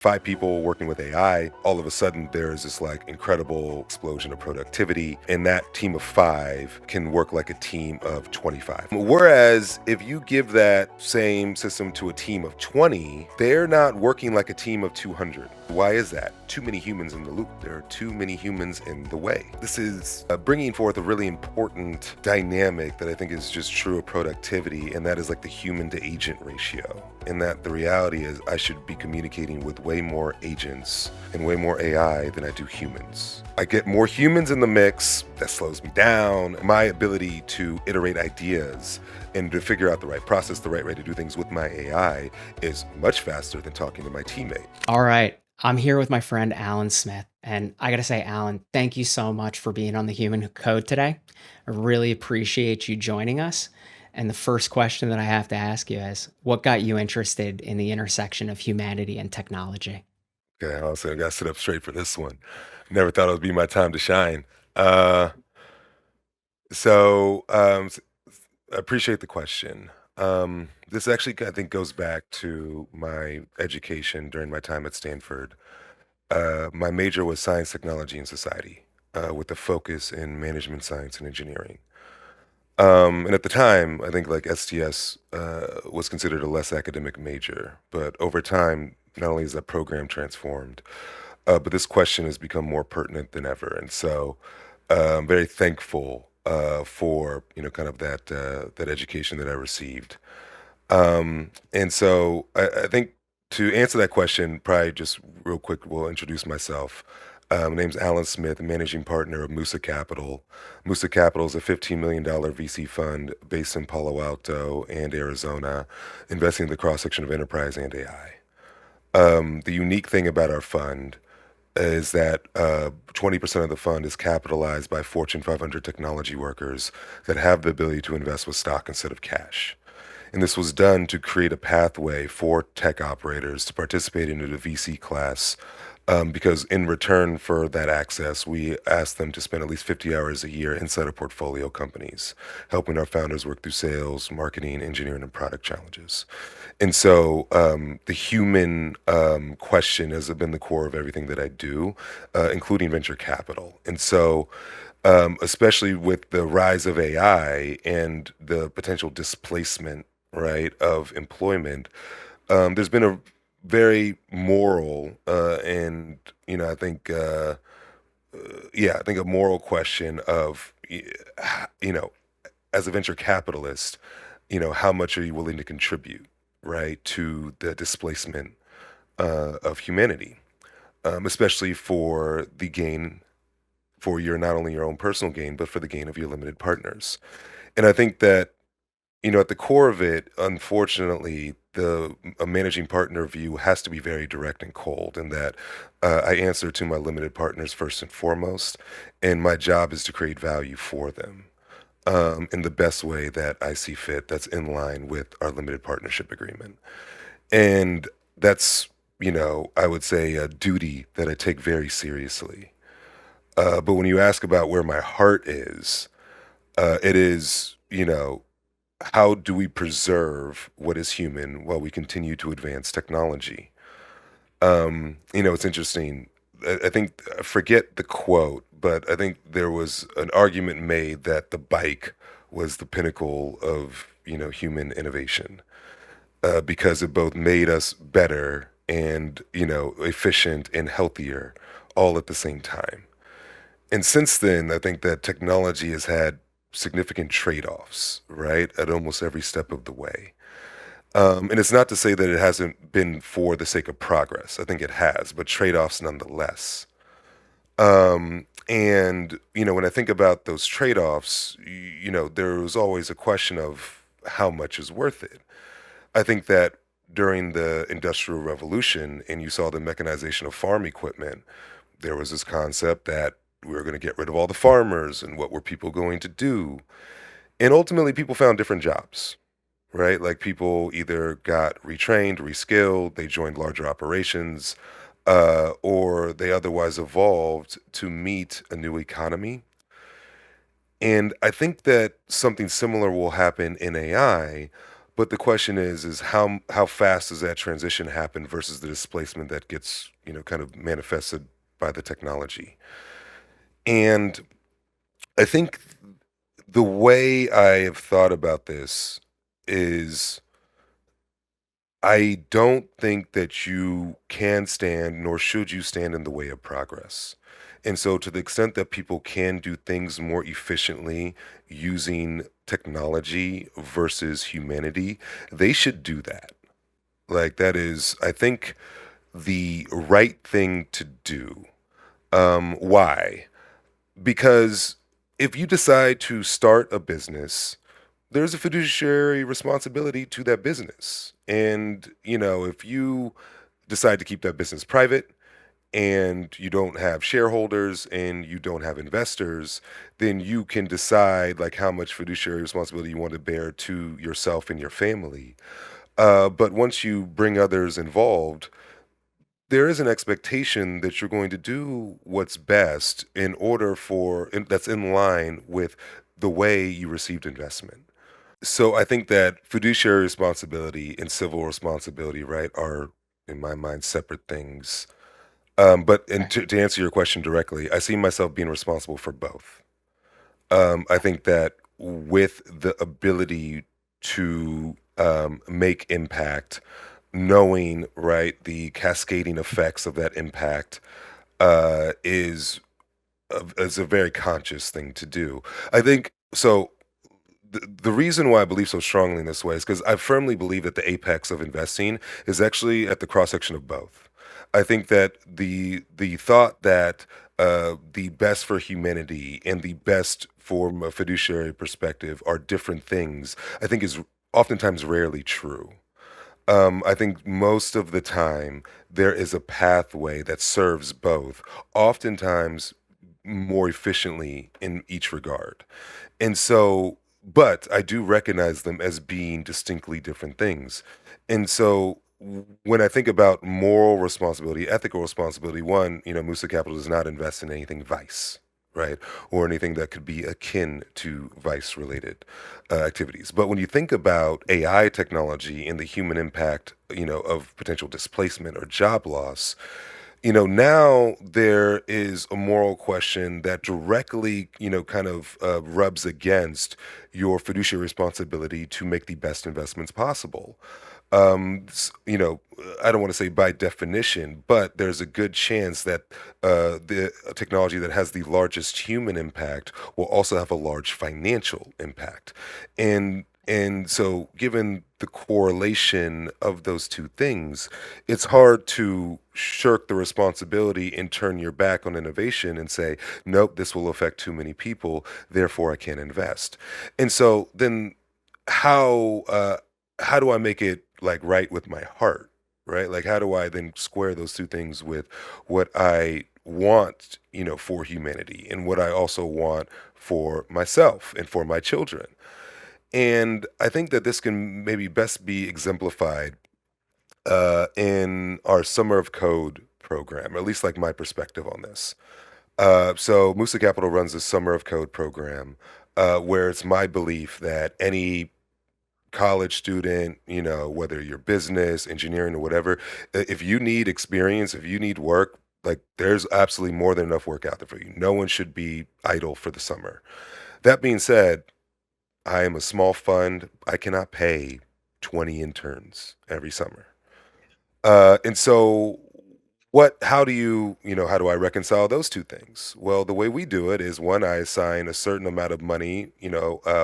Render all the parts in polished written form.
5 people working with AI, all of a sudden there's this like incredible explosion of productivity, and that team of 5 can work like a team of 25. Whereas if you give that same system to a team of 20, they're not working like a team of 200. Why is that? Too many humans in the loop. There are too many humans in the way. This is bringing forth a really important dynamic that I think is just true of productivity, and that is like the human to agent ratio. And that the reality is, I should be communicating with way more agents and way more AI than I do humans. I get more humans in the mix, that slows me down. My ability to iterate ideas and to figure out the right process, the right way to do things with my AI is much faster than talking to my teammate. All right. I'm here with my friend Alan Smith. And I got to say, Alan, thank you so much for being on the Human Code today. I really appreciate you joining us. And the first question that I have to ask you is what got you interested in the intersection of humanity and technology? Okay, also I gotta sit up straight for this one. Never thought it would be my time to shine. Uh, I appreciate the question. This actually, I think, goes back to my education during my time at Stanford. My major was science, technology, and society, with a focus in management science and engineering. And at the time, I think like STS was considered a less academic major, but over time, not only is that program transformed, but this question has become more pertinent than ever. And so I'm very thankful for kind of that education that I received. And so I think to answer that question, probably just real quick, we'll introduce myself. My name's Alan Smith, managing partner of Musa Capital. Musa Capital is a $15 million VC fund based in Palo Alto and Arizona, investing in the cross section of enterprise and AI. The unique thing about our fund is that 20% of the fund is capitalized by Fortune 500 technology workers that have the ability to invest with stock instead of cash. And this was done to create a pathway for tech operators to participate into the VC class. Because in return for that access, we asked them to spend at least 50 hours a year inside of portfolio companies, helping our founders work through sales, marketing, engineering, and product challenges. And so the human question has been the core of everything that I do, including venture capital. And so, especially with the rise of AI and the potential displacement, right, of employment, there's been a very moral and I think yeah, I think a moral question of you know as a venture capitalist, how much are you willing to contribute, right, to the displacement of humanity, especially for the gain, for your not only your own personal gain, but for the gain of your limited partners. And I think that at the core of it, unfortunately, the a managing partner view has to be very direct and cold, in that I answer to my limited partners first and foremost, and my job is to create value for them in the best way that I see fit, that's in line with our limited partnership agreement. And that's, I would say a duty that I take very seriously. But when you ask about where my heart is, it is, how do we preserve what is human while we continue to advance technology? It's interesting. I think, I forget the quote, but I think there was an argument made that the bike was the pinnacle of, human innovation, because it both made us better and, efficient and healthier all at the same time. And since then, I think that technology has had significant trade-offs, right, at almost every step of the way. And it's not to say that it hasn't been for the sake of progress. I think it has, but trade-offs nonetheless. And when I think about those trade-offs, there was always a question of how much is worth it. I think that during the Industrial Revolution, and you saw the mechanization of farm equipment, there was this concept that we were going to get rid of all the farmers, and what were people going to do? And ultimately, people found different jobs, right? Like people either got retrained, reskilled, they joined larger operations, or they otherwise evolved to meet a new economy. And I think that something similar will happen in AI, But the question is how fast does that transition happen versus the displacement that gets, kind of manifested by the technology? And I think the way I have thought about this is I don't think that you can stand, nor should you stand in the way of progress. And so, to the extent that people can do things more efficiently using technology versus humanity, they should do that. Like, that is, I think, the right thing to do. Why? Because if you decide to start a business, there's a fiduciary responsibility to that business. And, if you decide to keep that business private and you don't have shareholders and you don't have investors, then you can decide like how much fiduciary responsibility you want to bear to yourself and your family. But once you bring others involved, there is an expectation that you're going to do what's best in order that's in line with the way you received investment. So I think that fiduciary responsibility and civil responsibility, right, are in my mind separate things. But and Okay. to answer your question directly, I see myself being responsible for both. I think that with the ability to make impact, knowing right the cascading effects of that impact is a very conscious thing to do. I think so. The reason why I believe so strongly in this way is because I firmly believe that the apex of investing is actually at the cross section of both. I think that the thought that the best for humanity and the best from a fiduciary perspective are different things, I think is oftentimes rarely true. I think most of the time there is a pathway that serves both, oftentimes more efficiently in each regard. And so, but I do recognize them as being distinctly different things. And so, when I think about moral responsibility, ethical responsibility, one, Musa Capital does not invest in anything vice, right? Or anything that could be akin to vice related activities. But when you think about AI technology and the human impact, of potential displacement or job loss, now there is a moral question that directly, kind of rubs against your fiduciary responsibility to make the best investments possible. I don't want to say by definition, but there's a good chance that the technology that has the largest human impact will also have a large financial impact. And so, given the correlation of those two things, it's hard to shirk the responsibility and turn your back on innovation and say, nope, this will affect too many people, therefore I can't invest. And so then how uh how do I make it like right with my heart, right? Like how do I then square those two things with what I want, for humanity and what I also want for myself and for my children? And I think that this can maybe best be exemplified in our Summer of Code program, or at least like my perspective on this. So Musa Capital runs the Summer of Code program, where it's my belief that any college student, whether you're business, engineering, or whatever, if you need experience, if you need work, like there's absolutely more than enough work out there for you. No one should be idle for the summer. That being said, I am a small fund. I cannot pay 20 interns every summer. And so how do I reconcile those two things? Well, the way we do it is one, I assign a certain amount of money,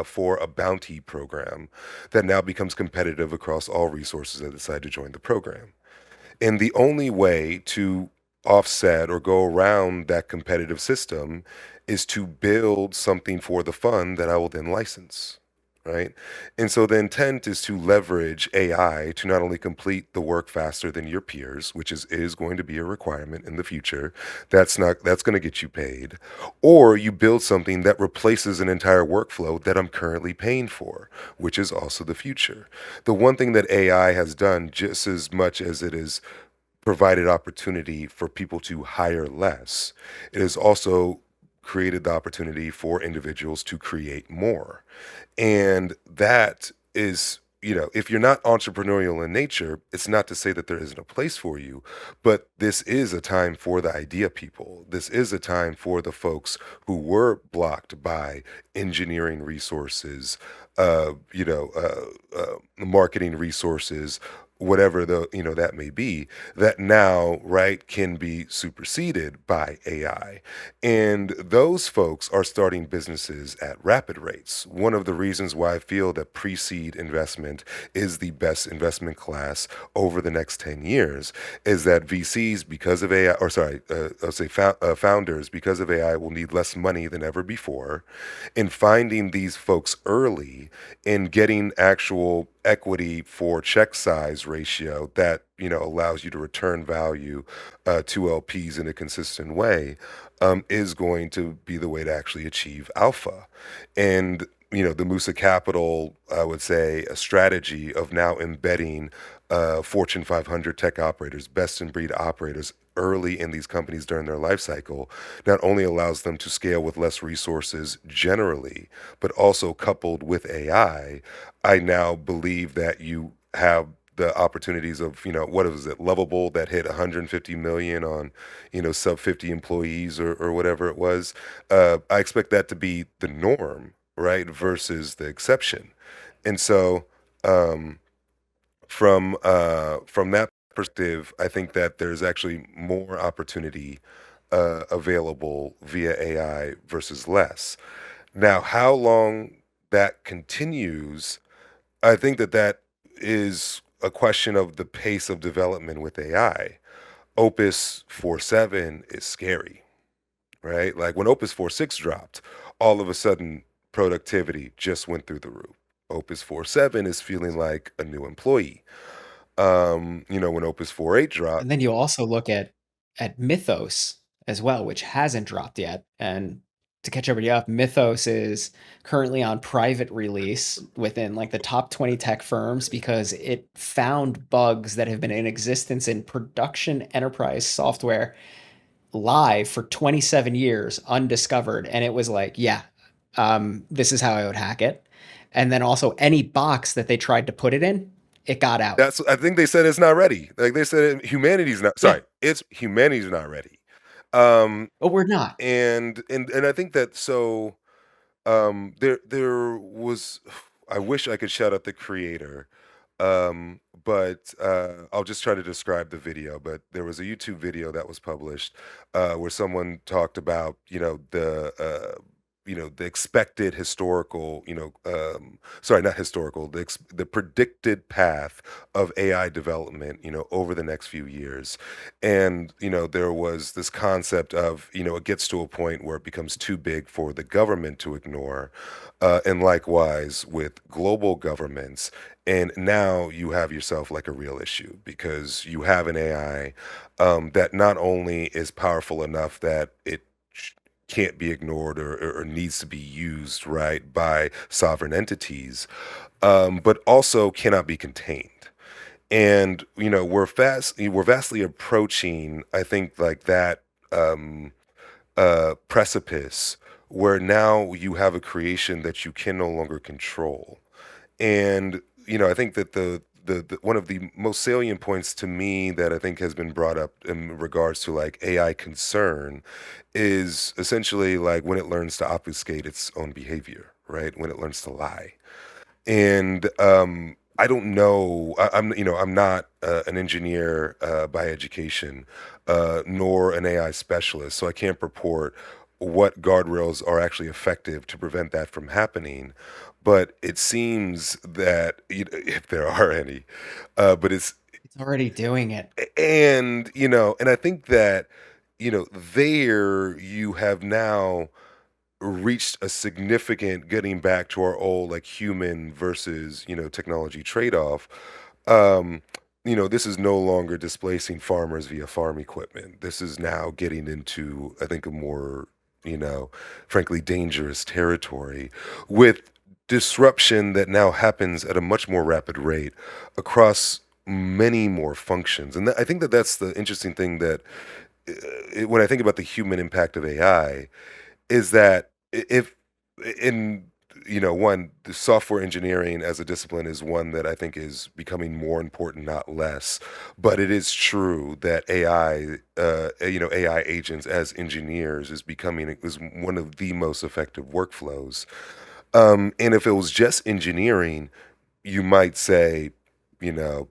for a bounty program that now becomes competitive across all resources that decide to join the program. And the only way to offset or go around that competitive system is to build something for the fund that I will then license. Right. And so the intent is to leverage AI to not only complete the work faster than your peers, which is going to be a requirement in the future. That's going to get you paid. Or you build something that replaces an entire workflow that I'm currently paying for, which is also the future. The one thing that AI has done just as much as it is provided opportunity for people to hire less, it has also created the opportunity for individuals to create more. And that is, if you're not entrepreneurial in nature, it's not to say that there isn't a place for you, but this is a time for the idea people. This is a time for the folks who were blocked by engineering resources, marketing resources, whatever that may be, that now, right, can be superseded by AI. And those folks are starting businesses at rapid rates. One of the reasons why I feel that pre-seed investment is the best investment class over the next 10 years is that VCs, because of AI, or sorry, I'll say founders, because of AI, will need less money than ever before. In finding these folks early and getting actual equity for check size ratio that allows you to return value to LPs in a consistent way is going to be the way to actually achieve alpha. And the Musa Capital, I would say, a strategy of now embedding Fortune 500 tech operators, best in breed operators early in these companies during their life cycle, not only allows them to scale with less resources generally, but also coupled with I now believe that you have the opportunities of, what was it, Lovable that hit 150 million on, sub 50 employees or whatever it was. I expect that to be the norm, right, versus the exception. And so, um, from that perspective, I think that there's actually more opportunity available via AI versus less. Now, how long that continues, I think that is a question of the pace of development with AI. Opus 4.7 is scary, right? Like when Opus 4.6 dropped, all of a sudden productivity just went through the roof. Opus 4.7 is feeling like a new employee. When Opus 4.8 dropped, And then you also look at Mythos as well, which hasn't dropped yet. And to catch everybody up, Mythos is currently on private release within like the top 20 tech firms because it found bugs that have been in existence in production enterprise software live for 27 years undiscovered. And it was like, yeah, this is how I would hack it. And then also any box that they tried to put it in, it got out. I think they said it's not ready. Like they said humanity's not Yeah, sorry, it's humanity's not ready. Um but we're not. and I think that there was I wish I could shout out the creator. But I'll just try to describe the video. But there was a YouTube video that was published where someone talked about, the expected historical, sorry, not historical, the predicted path of AI development, over the next few years. And, there was this concept of, it gets to a point where it becomes too big for the government to ignore. And likewise with global governments. And now you have yourself like a real issue because you have an AI that not only is powerful enough that it can't be ignored or needs to be used right by sovereign entities, but also cannot be contained. And we're vastly approaching, I think, like that precipice where now you have a creation that you can no longer control. And I think that the one of the most salient points to me that I think has been brought up in regards to like AI concern is essentially like when it learns to obfuscate its own behavior, right? When it learns to lie. And I don't know. I'm not an engineer by education, nor an AI specialist, so I can't purport what guardrails are actually effective to prevent that from happening. But it seems that if there are any, but It's already doing it. and I think that there you have now reached a significant getting back to our old like human versus technology trade-off. um this is no longer displacing farmers via farm equipment. This is now getting into, I think, a more you know frankly dangerous territory with disruption that now happens at a much more rapid rate across many more functions. And I think that that's the interesting thing that when I think about the human impact of AI is that if in one, the software engineering as a discipline is one that I think is becoming more important, not less. But it is true that AI agents as engineers is one of the most effective workflows. And if it was just engineering, you might say, there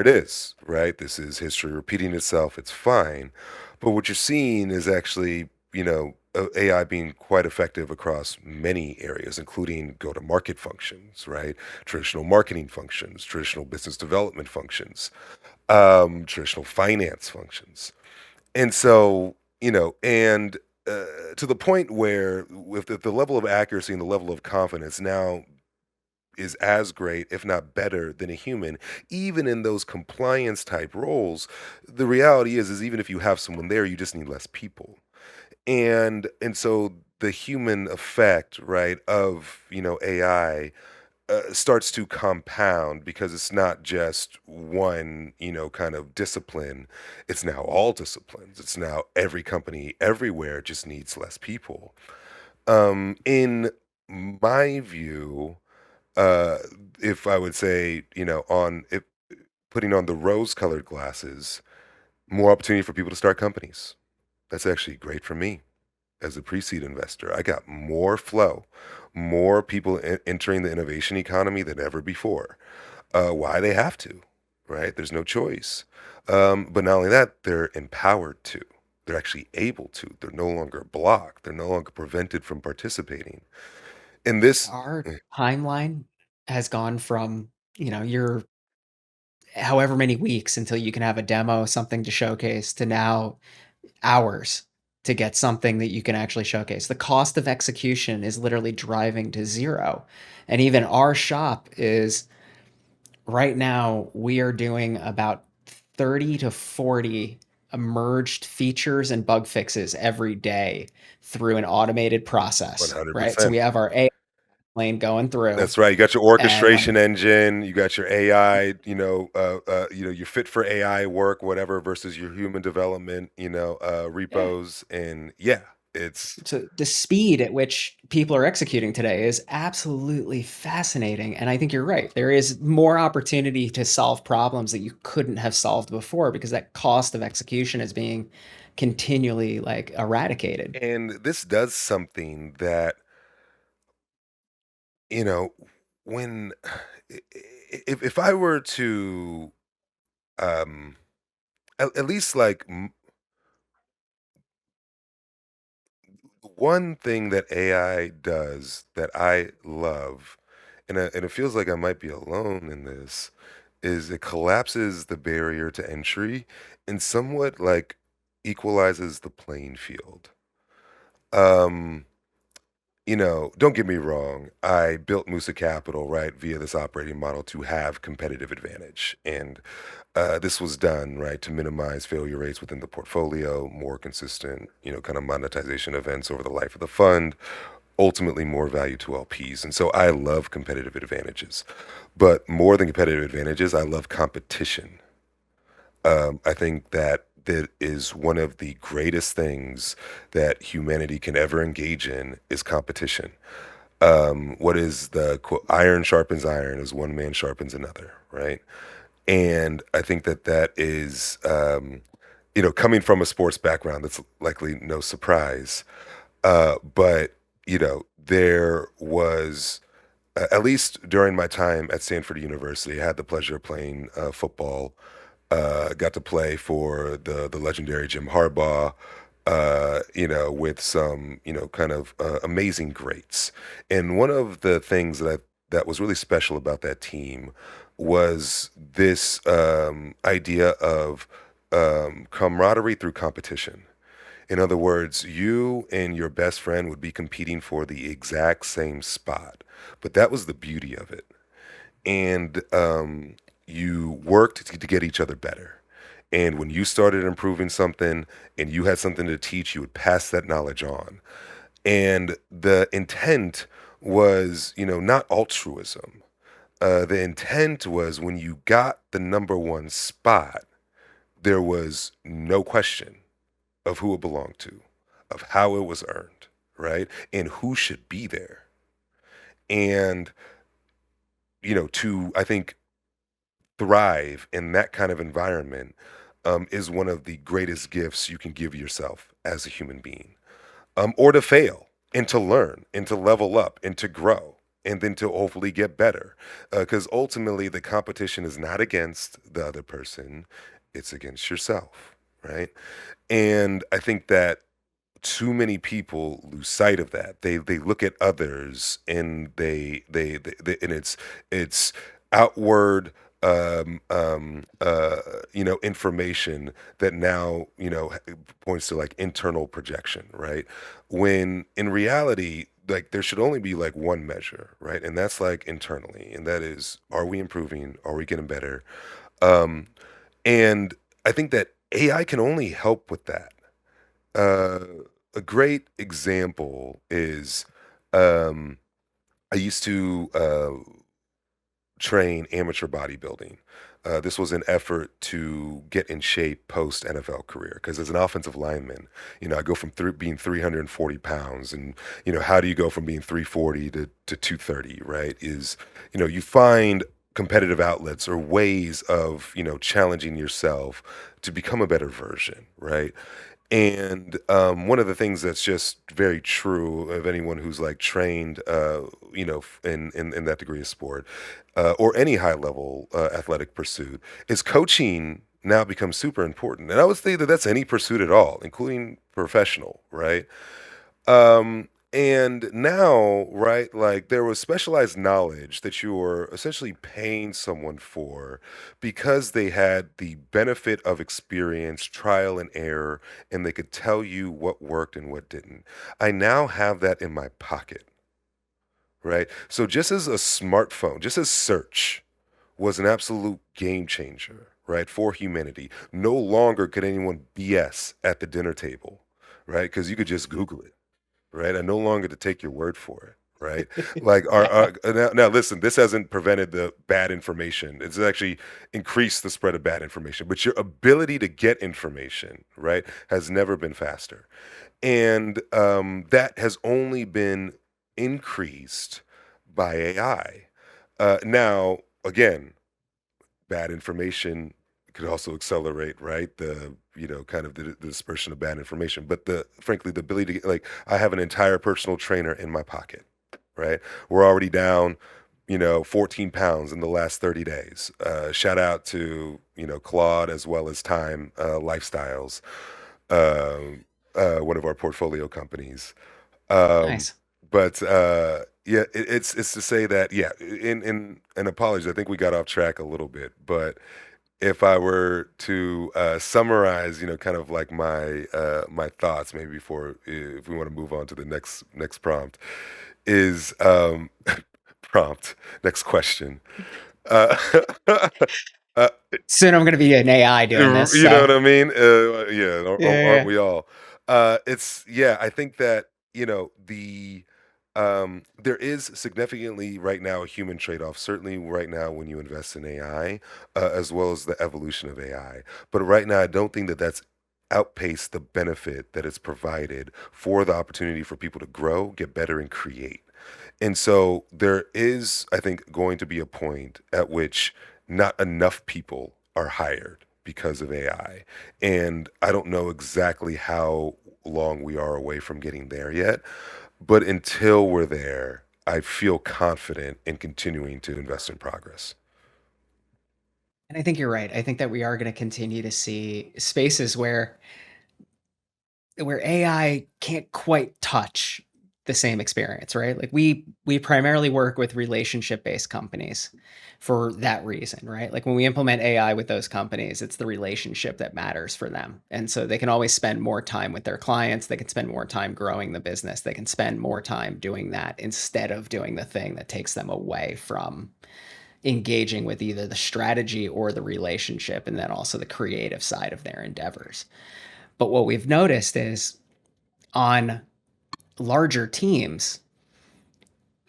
it is, right? This is history repeating itself. It's fine. But what you're seeing is actually, AI being quite effective across many areas, including go to market functions, right? Traditional marketing functions, traditional business development functions, traditional finance functions. And so, to the point where with the level of accuracy and the level of confidence now is as great, if not better, than a human, even in those compliance type roles. The reality is even if you have someone there, you just need less people. And so the human effect, right, of AI starts to compound because it's not just one, kind of discipline. It's now all disciplines. It's now every company everywhere just needs less people. In my view, uh, if I would say, on if putting on the rose-colored glasses, more opportunity for people to start companies. That's actually great for me as a pre-seed investor. I got more flow, more people entering the innovation economy than ever before. Why they have to, right? There's no choice. But not only that, they're empowered to. They're actually able to. They're no longer blocked. They're no longer prevented from participating. And this, Our timeline has gone from, your however many weeks until you can have a demo, something to showcase, to now hours to get something that you can actually showcase. The cost of execution is literally driving to zero. And even our shop is right now, we are doing about 30 to 40 emerged features and bug fixes every day through an automated process, right? So 100%. we have our AI lane going through That's right. You got your and like, orchestration engine. You got your AI. Your fit for AI work, whatever, versus your human development. yeah. Repos, and yeah, it's So the speed at which people are executing today is absolutely fascinating. And I think you're right. There is more opportunity to solve problems that you couldn't have solved before because that cost of execution is being continually like eradicated. and this does something that you know when if I were to um at least like one thing that AI does that I love, and it feels like I might be alone in this, is it collapses the barrier to entry and somewhat like equalizes the playing field. Um, don't get me wrong. I built Musa Capital, right, via this operating model to have competitive advantage. And this was done, right, to minimize failure rates within the portfolio, more consistent, kind of monetization events over the life of the fund, ultimately more value to LPs. And so I love competitive advantages. But more than competitive advantages, I love competition. I think that is one of the greatest things that humanity can ever engage in is competition. What is the quote, iron sharpens iron as one man sharpens another, right? And I think that is, coming from a sports background, that's likely no surprise. But, there was, at least during my time at Stanford University, I had the pleasure of playing football. Got to play for the legendary Jim Harbaugh, with some, kind of amazing greats. And one of the things that was really special about that team was this idea of camaraderie through competition. In other words, you and your best friend would be competing for the exact same spot, but that was the beauty of it. And you worked to get each other better. And when you started improving something and you had something to teach, you would pass that knowledge on. And the intent was, not altruism. The intent was when you got the number one spot, there was no question of who it belonged to, of how it was earned, right? And who should be there. And, to, I think, thrive in that kind of environment is one of the greatest gifts you can give yourself as a human being. Or to fail and to learn and to level up and to grow and then to hopefully get better. Because ultimately, the competition is not against the other person, it's against yourself, right? And I think that too many people lose sight of that. They look at others and and it's outward information that now points to like internal projection, right? When in reality, like there should only be like one measure, right? And that's like internally, and that is, are we improving? Are we getting better? um and I think that AI can only help with that. uh, a great example is, um, I used to train amateur bodybuilding. This was an effort to get in shape post NFL career because as an offensive lineman, I go from being 340 pounds, and how do you go from being 340 to 230? Right? You find competitive outlets or ways of challenging yourself to become a better version, right? And one of the things that's just very true of anyone who's like trained, in that degree of sport, or any high level athletic pursuit, is coaching now becomes super important. And I would say that that's any pursuit at all, including professional, right? And now, right, like there was specialized knowledge that you were essentially paying someone for because they had the benefit of experience, trial and error, and they could tell you what worked and what didn't. I now have that in my pocket, right? So just as a smartphone, just as search was an absolute game changer, right, for humanity, no longer could anyone BS at the dinner table, right? Because you could just Google it, right? I no longer to take your word for it, right? Like, now, listen, this hasn't prevented the bad information. It's actually increased the spread of bad information, but your ability to get information, right, has never been faster. And that has only been increased by AI. Now, again, bad information could also accelerate, right? Kind of the dispersion of bad information. But frankly, the ability to get, like, I have an entire personal trainer in my pocket, right? We're already down, 14 pounds in the last 30 days. Shout out to, Claude as well as Time Lifestyles, um, one of our portfolio companies. Um, Nice. but yeah, it's to say that, yeah, in and apologies, I think we got off track a little bit, but if I were to summarize, kind of like my thoughts, maybe before, if we want to move on to the next prompt, is prompt next question. Uh, uh, Soon I'm going to be an AI doing this. you know So what I mean? Yeah, yeah, aren't yeah. we all? It's yeah. I think that there is significantly right now a human trade-off. Certainly, right now when you invest in AI, as well as the evolution of AI. But right now, I don't think that that's outpaced the benefit that it's provided for the opportunity for people to grow, get better, and create. And so there is, I think, going to be a point at which not enough people are hired because of AI. And I don't know exactly how long we are away from getting there yet. But until we're there, I feel confident in continuing to invest in progress. And I think you're right. I think that we are going to continue to see spaces where AI can't quite touch the same experience, right? Like we primarily work with relationship-based companies for that reason, right? Like when we implement AI with those companies, it's the relationship that matters for them. And so they can always spend more time with their clients, they can spend more time growing the business, they can spend more time doing that instead of doing the thing that takes them away from engaging with either the strategy or the relationship and then also the creative side of their endeavors. But what we've noticed is on larger teams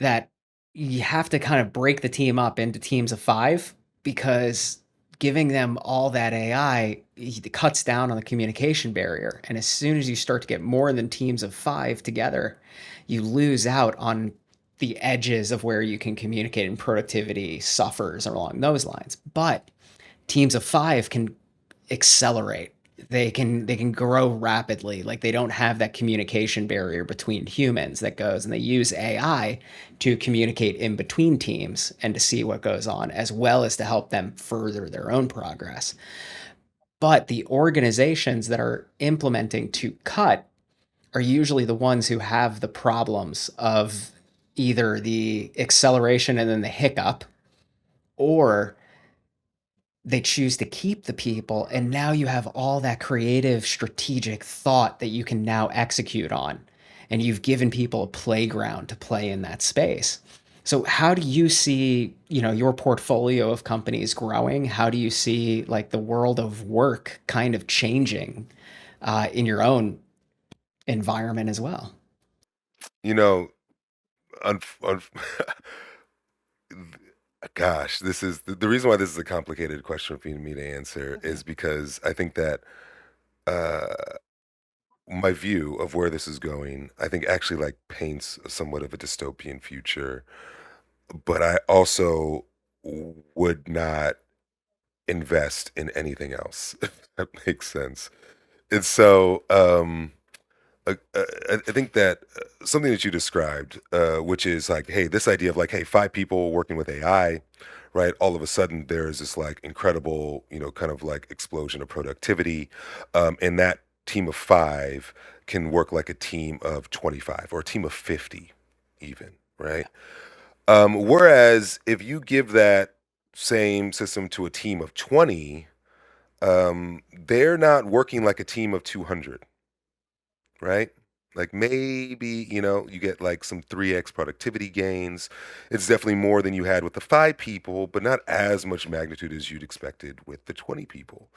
that you have to kind of break the team up into teams of 5 because giving them all that AI it cuts down on the communication barrier. And as soon as you start to get more than teams of 5 together, you lose out on the edges of where you can communicate and productivity suffers along those lines. But teams of five can accelerate. They can grow rapidly. Like they don't have that communication barrier between humans that goes, and they use AI to communicate in between teams and to see what goes on, as well as to help them further their own progress. But the organizations that are implementing to cut are usually the ones who have the problems of either the acceleration and then the hiccup, or they choose to keep the people, and now you have all that creative strategic thought that you can now execute on, and you've given people a playground to play in that space. So how do you see, your portfolio of companies growing? How do you see like the world of work kind of changing in your own environment as well? You know, unf unf gosh, this is the reason why this is a complicated question for me to answer Okay. is because I think that, uh, my view of where this is going, I think actually, like, paints somewhat of a dystopian future, but I also would not invest in anything else, if that makes sense. And so, I think that something that you described, which is like, hey, this idea of like, hey, five people working with AI, right? All of a sudden, there's this like incredible, kind of like explosion of productivity, and that team of five can work like a team of 25 or a team of 50, even, right? Whereas if you give that same system to a team of 20, they're not working like a team of 200, right? Like maybe, you get like some 3x productivity gains. It's definitely more than you had with the five people, but not as much magnitude as you'd expected with the 20 people.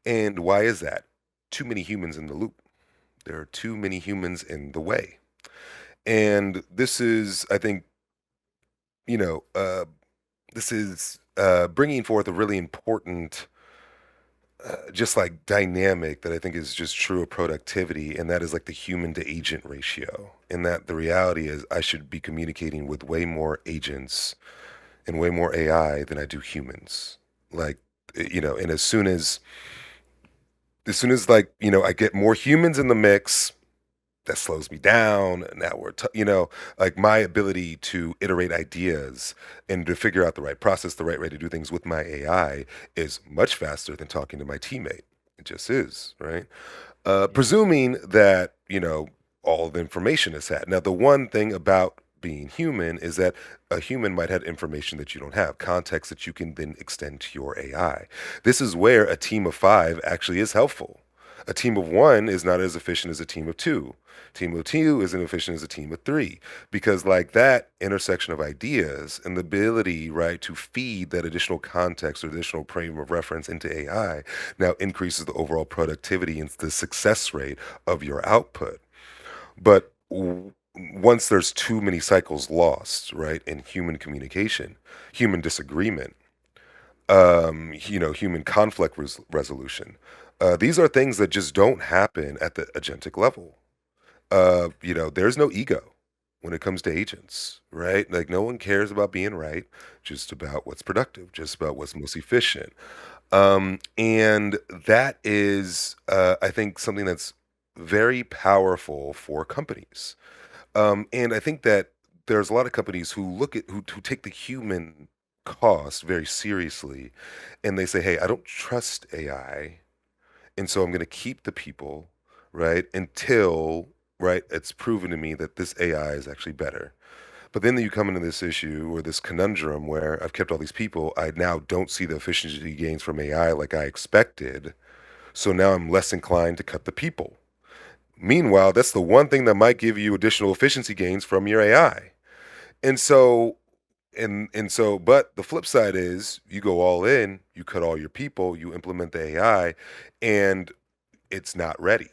And why is that? Too many humans in the loop. There are too many humans in the way. And this is, I think, you know, uh, this is bringing forth a really important just like dynamic that I think is just true of productivity, and that is like the human to agent ratio. And that the reality is, I should be communicating with way more agents and way more AI than I do humans. Like, and as soon as like I get more humans in the mix, that slows me down. Now like my ability to iterate ideas and to figure out the right process, the right way to do things with my AI is much faster than talking to my teammate. It just is, right? Yeah. Presuming that, all the information is had. Now, the one thing about being human is that a human might have information that you don't have, context that you can then extend to your AI. This is where a team of five actually is helpful. A team of one is not as efficient as a team of two. Team of two isn't efficient as a team of three, because like that intersection of ideas and the ability, right, to feed that additional context or additional frame of reference into AI now increases the overall productivity and the success rate of your output. But once there's too many cycles lost, right, in human communication, human disagreement, human conflict resolution, these are things that just don't happen at the agentic level. There's no ego when it comes to agents, right? Like no one cares about being right, just about what's productive, just about what's most efficient. And that is, I think, something that's very powerful for companies. And I think that there's a lot of companies who look at who take the human cost very seriously, and they say, "Hey, I don't trust AI, and so I'm going to keep the people, right, until right it's proven to me that this AI is actually better." But then you come into this issue or this conundrum where I've kept all these people. I now don't see the efficiency gains from AI like I expected. So now I'm less inclined to cut the people. Meanwhile, that's the one thing that might give you additional efficiency gains from your AI. And so, but the flip side is you go all in, you cut all your people, you implement the AI, and it's not ready,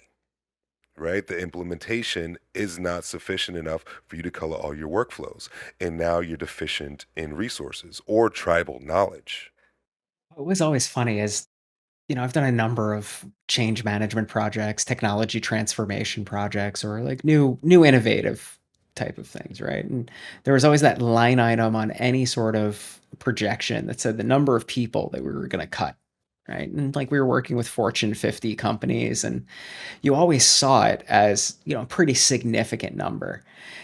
right? The implementation is not sufficient enough for you to color all your workflows. And now you're deficient in resources or tribal knowledge. What was always funny is, I've done a number of change management projects, technology transformation projects, or like new innovative type of things, right? And there was always that line item on any sort of projection that said the number of people that we were going to cut, right? And like we were working with Fortune 50 companies, and you always saw it as, a pretty significant number.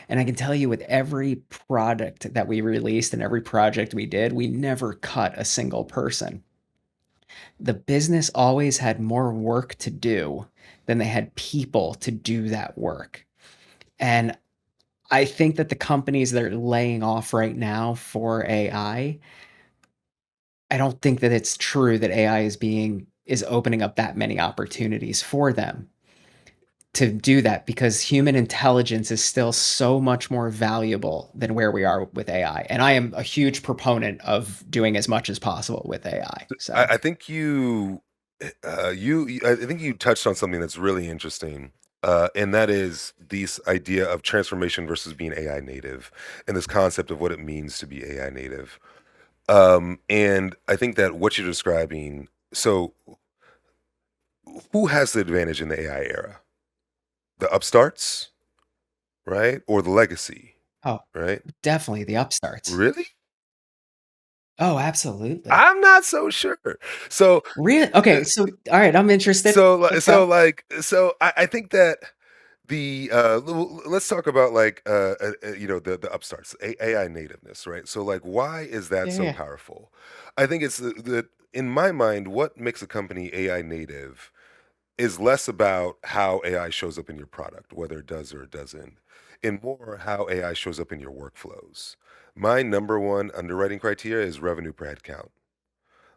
And I can tell you with every product that we released and every project we did, we never cut a single person. The business always had more work to do than they had people to do that work. And I think that the companies that are laying off right now for I don't think that it's true that AI is opening up that many opportunities for them to do that, because human intelligence is still so much more valuable than where we are with AI. And I am a huge proponent of doing as much as possible with AI. So, I think I think you touched on something that's really interesting, and that is this idea of transformation versus being AI native, and this concept of what it means to be AI native. And I think that what you're describing, so who has the advantage in the AI era? The upstarts, right? Or the legacy, oh, right? definitely the upstarts. Really? Oh, absolutely. I'm not so sure. So, Really? uh, Okay. So, all right. I'm interested. Let's go. I think that let's talk about like the upstarts, AI nativeness, right? So like, why is that Yeah. so Yeah. powerful? I think it's the in my mind, what makes a company AI native is less about how AI shows up in your product, whether it does or it doesn't, and more how AI shows up in your workflows. My number one underwriting criteria is revenue per head count,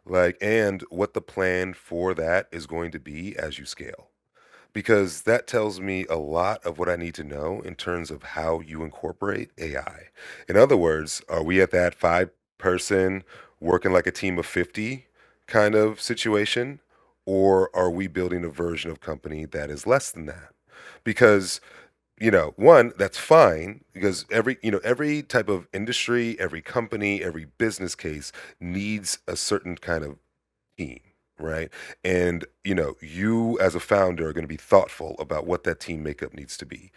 like, and what the plan for that is going to be as you scale, because that tells me a lot of what I need to know in terms of how you incorporate AI. In other words, are we at that five-person working like a team of 50 kind of situation, or are we building a version of company that is less than that? Because one, that's fine, because every type of industry, every company, every business case needs a certain kind of team, right? And you as a founder are going to be thoughtful about what that team makeup needs to be.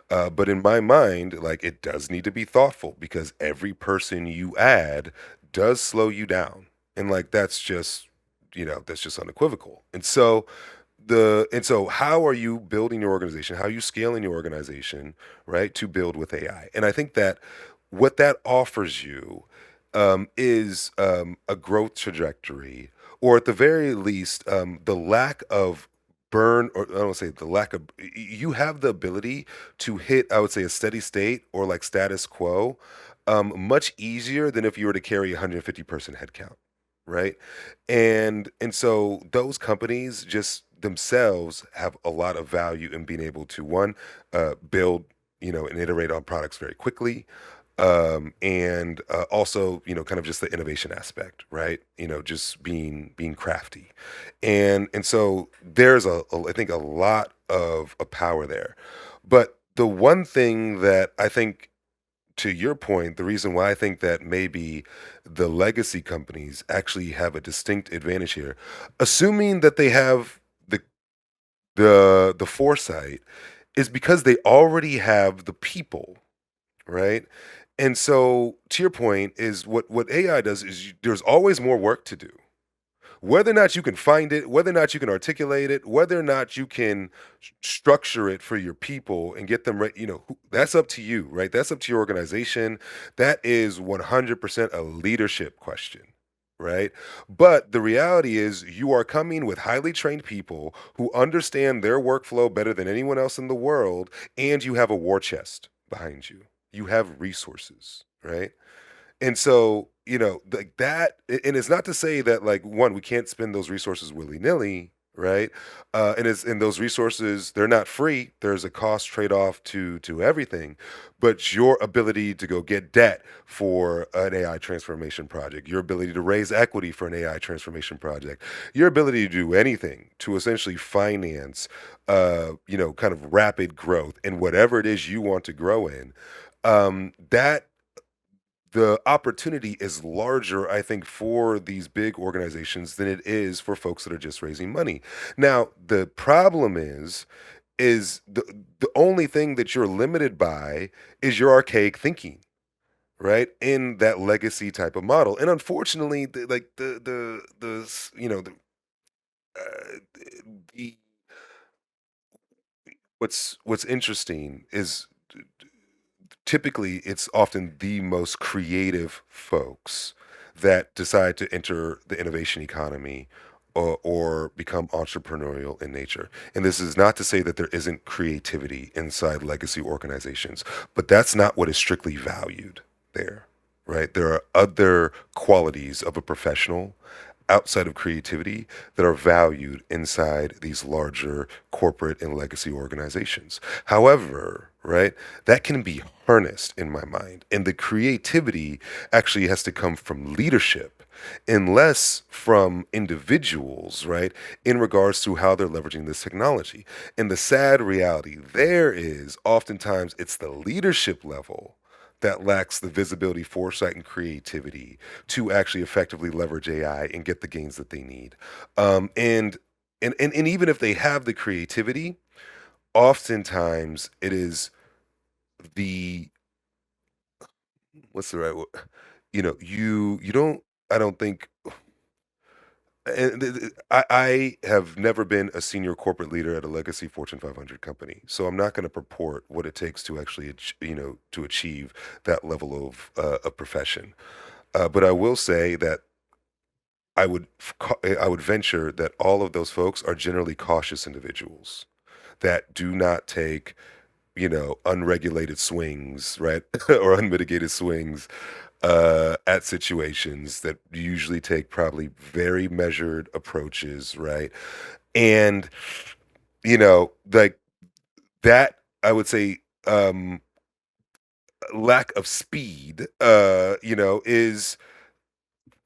But in my mind, like, it does need to be thoughtful, because every person you add does slow you down, and like that's just unequivocal. And so how are you building your organization? How are you scaling your organization, right, to build with AI? And I think that what that offers you is a growth trajectory, or at the very least, the lack of burn, or I don't say the lack of, you have the ability to hit, I would say, a steady state or like status quo much easier than if you were to carry a 150-person headcount, right? And so those companies just themselves have a lot of value in being able to, one, build, and iterate on products very quickly, and also, kind of just the innovation aspect, right? Just being crafty, and so there's I think a lot of a power there. But the one thing that I think, to your point, the reason why I think that maybe the legacy companies actually have a distinct advantage here, assuming that they have the foresight, is because they already have the people, right? And so, to your point, is what AI does is there's always more work to do. Whether or not you can find it, whether or not you can articulate it, whether or not you can structure it for your people and get them right, that's up to you, right? That's up to your organization. That is 100% a leadership question, right? But the reality is, you are coming with highly trained people who understand their workflow better than anyone else in the world, and you have a war chest behind you. You have resources, right? And so, like that, and it's not to say that, like, one, we can't spend those resources willy-nilly, right? And those resources, they're not free. There's a cost trade-off to everything. But your ability to go get debt for an AI transformation project, your ability to raise equity for an AI transformation project, your ability to do anything to essentially finance kind of rapid growth in whatever it is you want to grow in, that the opportunity is larger, I think, for these big organizations than it is for folks that are just raising money. Now, the problem is, is the only thing that you're limited by is your archaic thinking, right? In that legacy type of model. And unfortunately, uh, the what's interesting is typically it's often the most creative folks that decide to enter the innovation economy or become entrepreneurial in nature. And this is not to say that there isn't creativity inside legacy organizations, but that's not what is strictly valued there, right? There are other qualities of a professional outside of creativity that are valued inside these larger corporate and legacy organizations. However, right, that can be harnessed in my mind. And the creativity actually has to come from leadership and less from individuals, right, in regards to how they're leveraging this technology. And the sad reality there is oftentimes it's the leadership level that lacks the visibility, foresight, and creativity to actually effectively leverage AI and get the gains that they need. Um, and and even if they have the creativity, oftentimes it is the what's the right word? You don't. I don't think. I have never been a senior corporate leader at a legacy Fortune 500 company, so I'm not going to purport what it takes to actually, to achieve that level of profession. But I will say that I would venture that all of those folks are generally cautious individuals that do not take, unregulated swings, right? Or unmitigated swings at situations that usually take probably very measured approaches, right? And, like that, I would say, lack of speed, is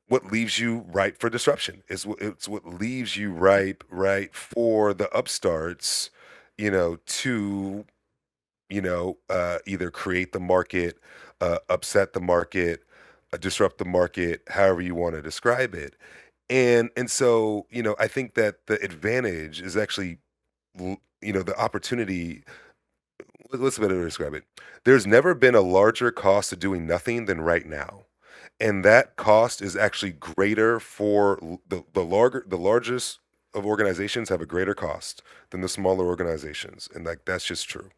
what leaves you ripe for disruption. It's what leaves you ripe, right, for the upstarts, to either create the market, upset the market, disrupt the market, however you want to describe it. And so, I think that the advantage is actually, the opportunity. What's the better way to describe it? There's never been a larger cost to doing nothing than right now, and that cost is actually greater for the largest of organizations have a greater cost than the smaller organizations, and like that's just true.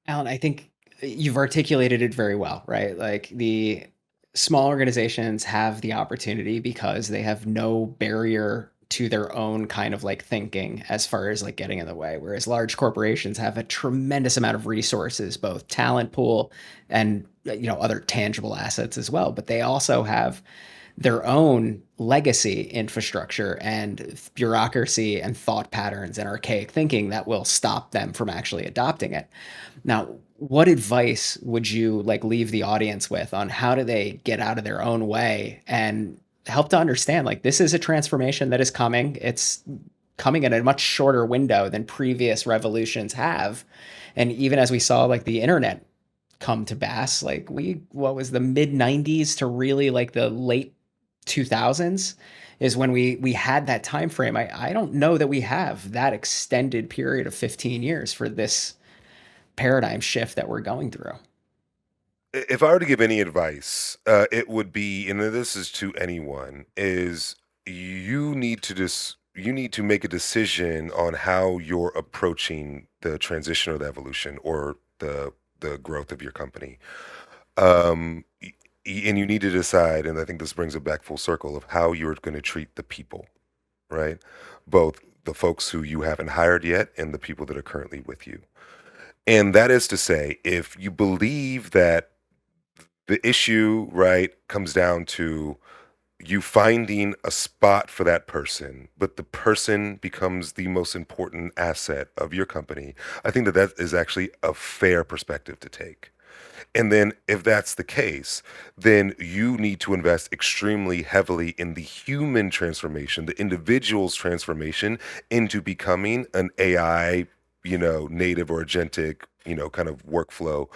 Alan, I think you've articulated it very well, right? Like the small organizations have the opportunity because they have no barrier to their own kind of like thinking as far as like getting in the way. Whereas large corporations have a tremendous amount of resources, both talent pool and other tangible assets as well. But they also have their own legacy infrastructure and bureaucracy and thought patterns and archaic thinking that will stop them from actually adopting it. Now, what advice would you like leave the audience with on how do they get out of their own way and help to understand like this is a transformation that is coming. It's coming in a much shorter window than previous revolutions have. And even as we saw like the internet come to pass, like what was the mid 90s to really like the late 2000s is when we had that time frame. I don't know that we have that extended period of 15 years for this paradigm shift that we're going through. If I were to give any advice, it would be, and this is to anyone, is you need to make a decision on how you're approaching the transition or the evolution or the growth of your company. Y- and you need to decide, and I think this brings it back full circle of how you're going to treat the people, right? Both the folks who you haven't hired yet and the people that are currently with you. And that is to say, if you believe that the issue, right, comes down to you finding a spot for that person, but the person becomes the most important asset of your company. I think that that is actually a fair perspective to take. And then, if that's the case, then you need to invest extremely heavily in the human transformation, the individual's transformation into becoming an AI, native or agentic, kind of workflow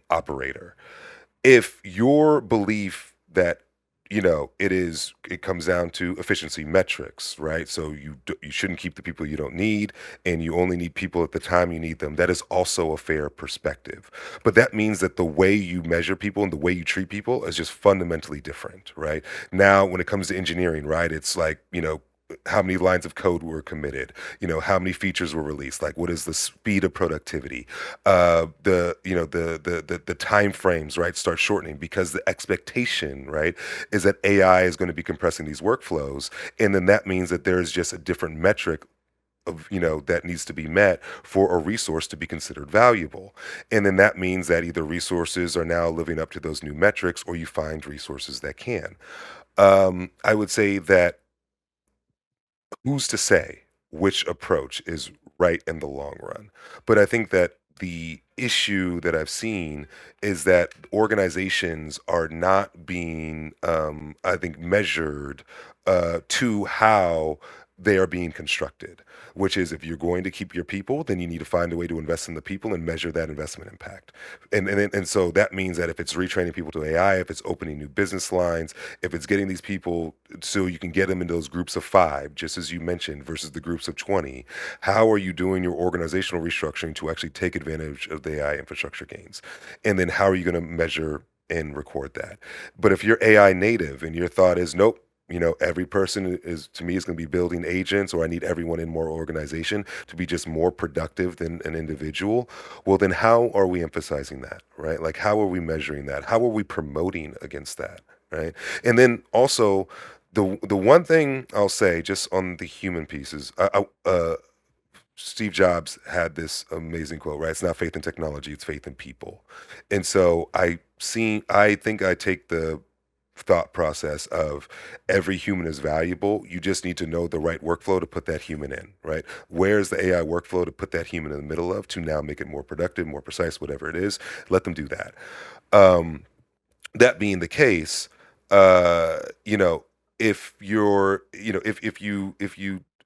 operator. If your belief that it comes down to efficiency metrics, right? So you shouldn't keep the people you don't need, and you only need people at the time you need them. That is also a fair perspective. But that means that the way you measure people and the way you treat people is just fundamentally different, right? Now, when it comes to engineering, right, it's like, how many lines of code were committed, how many features were released, like what is the speed of productivity, the time frames, right, start shortening because the expectation, right, is that AI is going to be compressing these workflows, and then that means that there's just a different metric of that needs to be met for a resource to be considered valuable. And then that means that either resources are now living up to those new metrics, or you find resources that can. I would say that who's to say which approach is right in the long run? But I think that the issue that I've seen is that organizations are not being, I think, measured to how they are being constructed, which is if you're going to keep your people, then you need to find a way to invest in the people and measure that investment impact. And so that means that if it's retraining people to AI, if it's opening new business lines, if it's getting these people so you can get them into those groups of five, just as you mentioned, versus the groups of 20, how are you doing your organizational restructuring to actually take advantage of the AI infrastructure gains? And then how are you going to measure and record that? But if you're AI native and your thought is, nope, every person is to me is going to be building agents, or I need everyone in more organization to be just more productive than an individual. Well, then how are we emphasizing that, right? Like, how are we measuring that? How are we promoting against that, right? And then also, the one thing I'll say just on the human piece is, Steve Jobs had this amazing quote, right? It's not faith in technology, it's faith in people. And so I think I take the thought process of every human is valuable. You just need to know the right workflow to put that human in, right? Where's the AI workflow to put that human in the middle of to now make it more productive, more precise, whatever it is? Let them do that. Um, that being the case, uh, you know, if you're, if you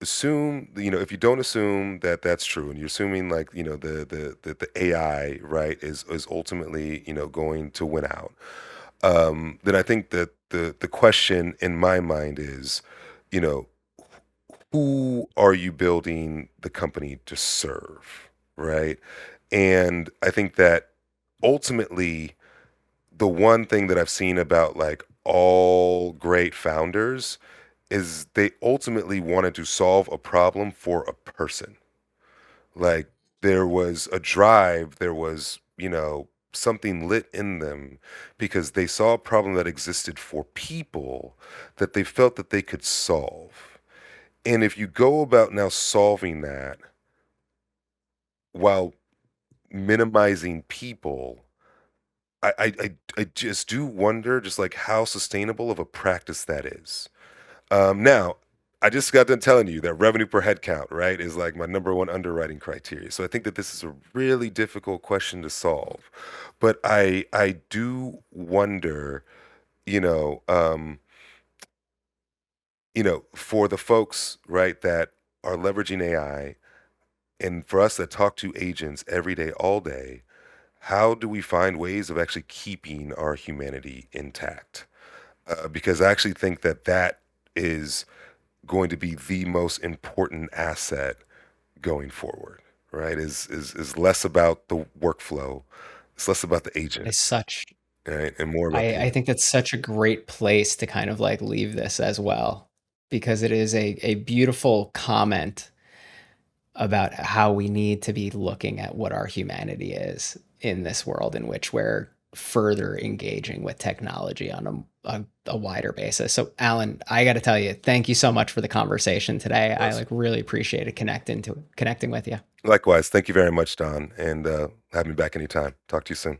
assume, if you don't assume that that's true, and you're assuming like, the AI, right, is ultimately, going to win out, then I think that the question in my mind is, you know, who are you building the company to serve, right? And I think that ultimately, the one thing that I've seen about like all great founders is they ultimately wanted to solve a problem for a person. Like, there was a drive, there was, something lit in them because they saw a problem that existed for people that they felt that they could solve. And if you go about now solving that while minimizing people, I just do wonder just like how sustainable of a practice that is. Now, I just got done telling you that revenue per head count, right, is like my number one underwriting criteria. So I think that this is a really difficult question to solve. But I do wonder, you know, um, for the folks, right, that are leveraging AI, and for us that talk to agents every day, all day, how do we find ways of actually keeping our humanity intact? Because I actually think that that is going to be the most important asset going forward, right? Is less about the workflow, it's less about the agent, It's such right, and more about the I human. think that's such a great place to kind of like leave this as well, because it is a beautiful comment about how we need to be looking at what our humanity is in this world in which we're further engaging with technology on a wider basis. So, Alan, I got to tell you, thank you so much for the conversation today. I Plus, like really appreciated connecting with you. likewise, thank you very much, Don, and have me back anytime. Talk to you soon.